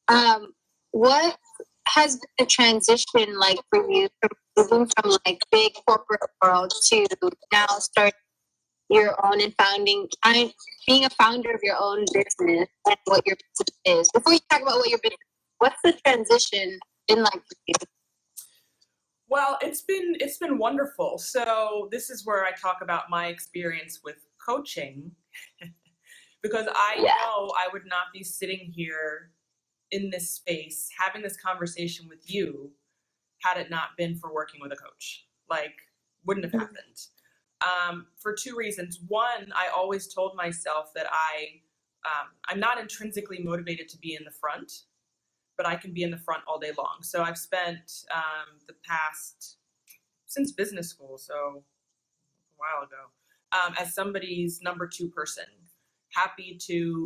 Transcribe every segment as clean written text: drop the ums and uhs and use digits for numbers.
What has been the transition like for you from moving from like big corporate world to now start your own and being a founder of your own business and what your business is? Before you talk about what your business is, what's the transition been like for you? Well, it's been wonderful. So this is where I talk about my experience with coaching because I know I would not be sitting here in this space having this conversation with you had it not been for working with a coach. Like, wouldn't have happened. For two reasons. One, I always told myself that I'm not intrinsically motivated to be in the front, but I can be in the front all day long. So I've spent the past, since business school, so a while ago, as somebody's number two person, happy to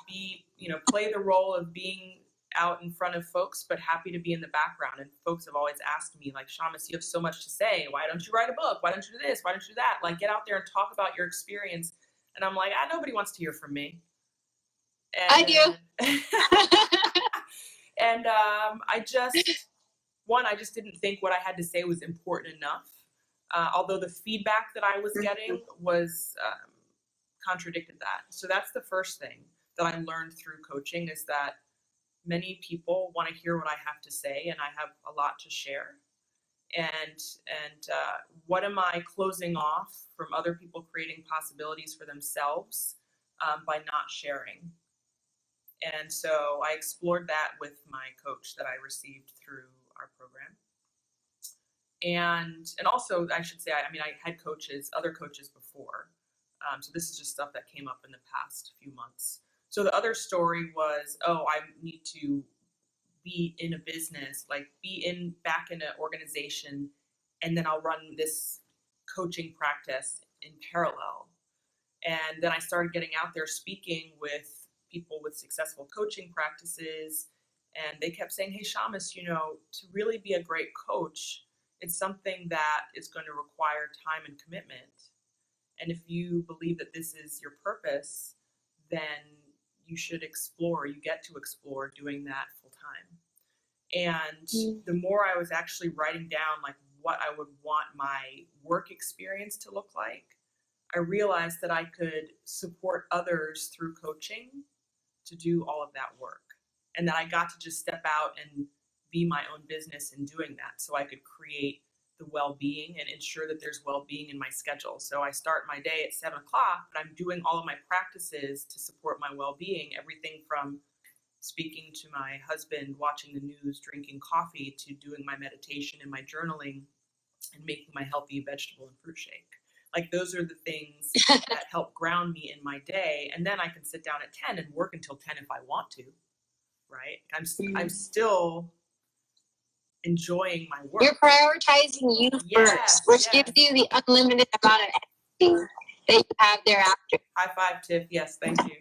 be, play the role of being out in front of folks, but happy to be in the background. And folks have always asked me, like, Shamis, you have so much to say. Why don't you write a book? Why don't you do this? Why don't you do that? Like, get out there and talk about your experience. And I'm like, nobody wants to hear from me. And, I do. And I just didn't think what I had to say was important enough. Although the feedback that I was getting was contradicted that. So that's the first thing that I learned through coaching is that many people want to hear what I have to say, and I have a lot to share. And what am I closing off from other people creating possibilities for themselves by not sharing? And so I explored that with my coach that I received through our program. And also, I should say, I had other coaches before. So this is just stuff that came up in the past few months. So the other story was, I need to be in a business, like back in an organization, and then I'll run this coaching practice in parallel. And then I started getting out there speaking with people with successful coaching practices, and they kept saying, hey, Shamis, to really be a great coach, it's something that is going to require time and commitment. And if you believe that this is your purpose, then you get to explore doing that full time. And the more I was actually writing down like what I would want my work experience to look like, I realized that I could support others through coaching to do all of that work. And that I got to just step out and be my own business in doing that. So I could create the well-being and ensure that there's well-being in my schedule. So I start my day at 7 o'clock, but I'm doing all of my practices to support my well-being, everything from speaking to my husband, watching the news, drinking coffee, to doing my meditation and my journaling and making my healthy vegetable and fruit shake. Like, those are the things that help ground me in my day. And then I can sit down at 10 and work until 10 if I want to, right? I'm still enjoying my work. You're prioritizing you first, which gives you the unlimited amount of energy that you have thereafter. High five, Tiff. Yes, thank you.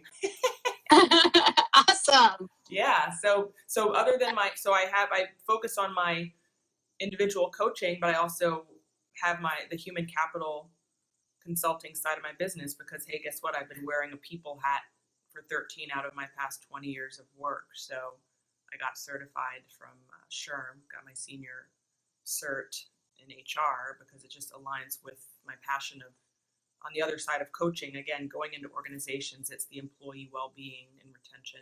Awesome. Yeah. So other than I focus on my individual coaching, but I also have the human capital consulting side of my business because, hey, guess what? I've been wearing a people hat for 13 out of my past 20 years of work. So I got certified from SHRM, got my senior cert in HR because it just aligns with my passion of, on the other side of coaching, again, going into organizations, it's the employee well-being and retention